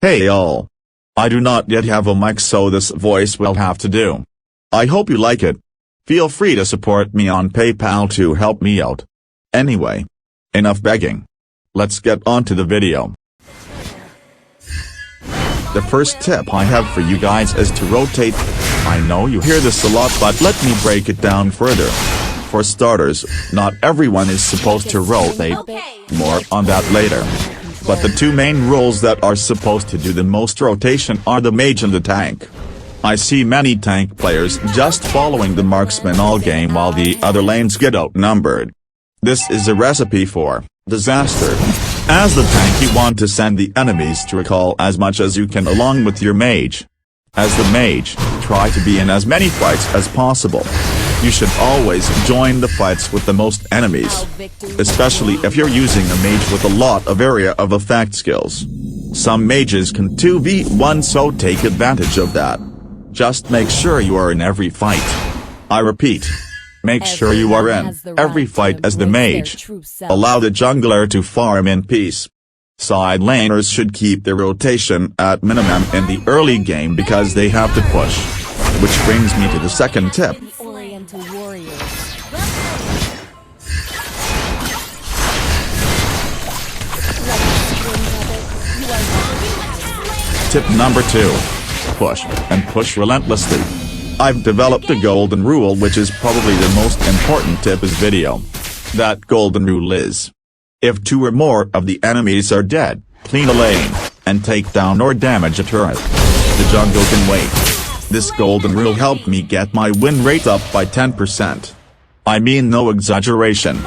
Hey all. I do not yet have a mic, so this voice will have to do. I hope you like it. Feel free to support me on PayPal to help me out. Anyway, enough begging. Let's get on to the video. The first tip I have for you guys is to rotate. I know you hear this a lot, but let me break it down further. For starters, not everyone is supposed to rotate. More on that later. But the two main roles that are supposed to do the most rotation are the mage and the tank. I see many tank players just following the marksman all game while the other lanes get outnumbered. This is a recipe for disaster. As the tank, you want to send the enemies to recall as much as you can along with your mage. As the mage, try to be in as many fights as possible. You should always join the fights with the most enemies, especially if you're using a mage with a lot of area of effect skills. Some mages can 2v1, so take advantage of that. Just make sure you are in every fight. I repeat, make sure you are in every fight as the mage. Allow the jungler to farm in peace. Side laners should keep their rotation at minimum in the early game because they have to push. Which brings me to the second tip. Tip number 2. Push, and push relentlessly. I've developed a golden rule, which is probably the most important tip in this video. That golden rule is: if 2 or more of the enemies are dead, clean a lane, and take down or damage a turret. The jungle can wait. This golden rule helped me get my win rate up by 10%. I mean, no exaggeration.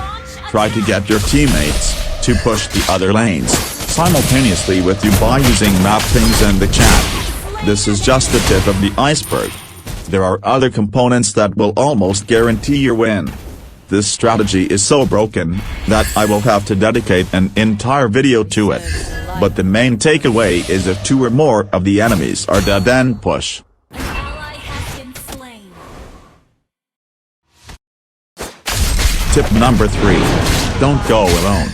Try to get your teammates to push the other lanes simultaneously with you by using map pings and the chat. This is just the tip of the iceberg. There are other components that will almost guarantee your win. This strategy is so broken that I will have to dedicate an entire video to it. But the main takeaway is if 2 or more of the enemies are dead, then push. Tip number 3. Don't go alone.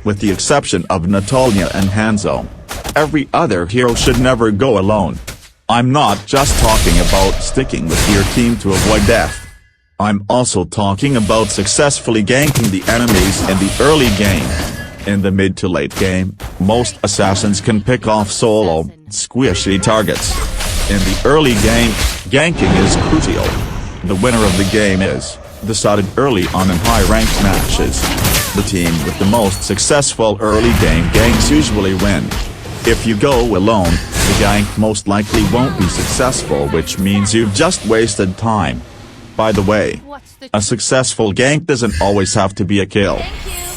With the exception of Natalia and Hanzo, every other hero should never go alone. I'm not just talking about sticking with your team to avoid death. I'm also talking about successfully ganking the enemies in the early game. In the mid to late game, most assassins can pick off solo, squishy targets. In the early game, ganking is crucial. The winner of the game is decided early on in high-ranked matches. The team with the most successful early game ganks usually win. If you go alone, the gank most likely won't be successful, which means you've just wasted time. By the way, a successful gank doesn't always have to be a kill.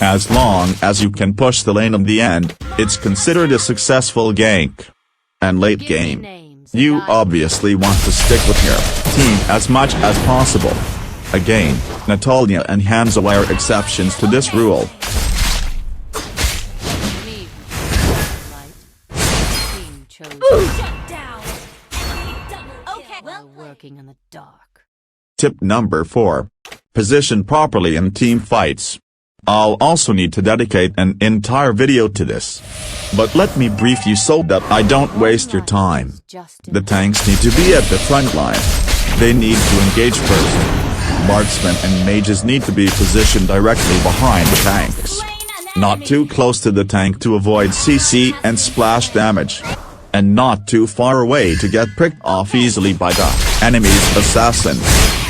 As long as you can push the lane in the end, it's considered a successful gank. And late game, you obviously want to stick with your team as much as possible. Again, Natalia and Hanzo are exceptions to this rule. Working in the dark. Tip number 4. Position properly in team fights. I'll also need to dedicate an entire video to this. But let me brief you so that I don't waste your time. The tanks need to be at the front line. They need to engage first. Marksmen and mages need to be positioned directly behind the tanks. Not too close to the tank to avoid CC and splash damage. And not too far away to get pricked off easily by the enemy's assassin.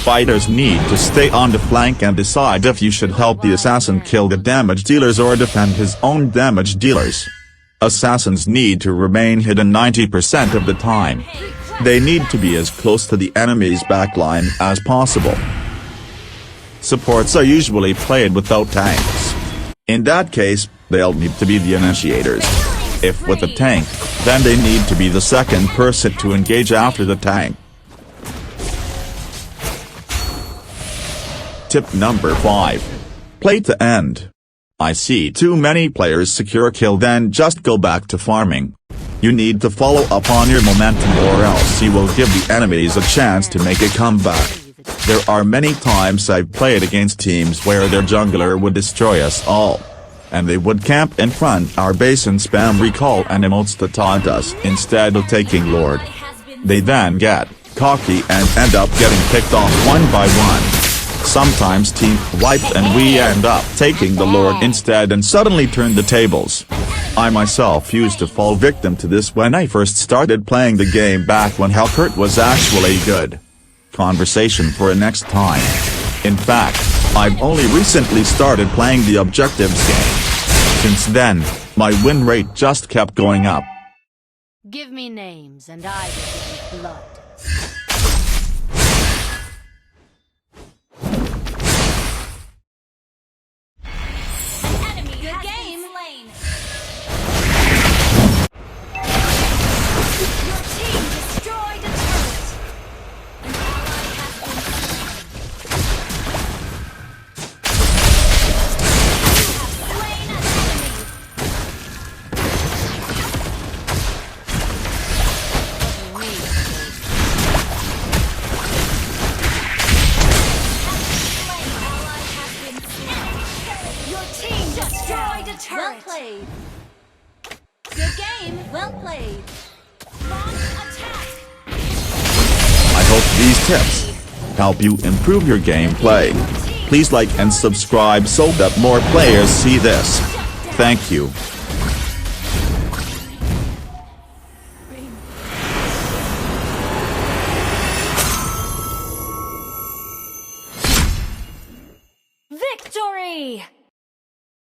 Fighters need to stay on the flank and decide if you should help the assassin kill the damage dealers or defend his own damage dealers. Assassins need to remain hidden 90% of the time. They need to be as close to the enemy's backline as possible. Supports are usually played without tanks. In that case, they'll need to be the initiators. If with a tank, then they need to be the second person to engage after the tank. Tip number 5. Play to end. I see too many players secure a kill then just go back to farming. You need to follow up on your momentum, or else you will give the enemies a chance to make a comeback. There are many times I've played against teams where their jungler would destroy us all. and they would camp in front our base and spam recall and emotes to taunt us instead of taking Lord. They then get cocky and end up getting picked off one by one. Sometimes team wiped and we end up taking the Lord instead and suddenly turn the tables. I myself used to fall victim to this when I first started playing the game back when Hellcurt was actually good. Conversation for a next time. In fact, I've only recently started playing the objectives game. Since then, my win rate just kept going up. Give me names and I will give you blood. Good game. Your team destroyed a turret. An ally has been slain. You have slain an enemy. Ally has been slain. Your team destroyed a turret. Well played. Good game. Well played. Launch attack. I hope these tips help you improve your gameplay. Please like and subscribe so that more players see this. Thank you.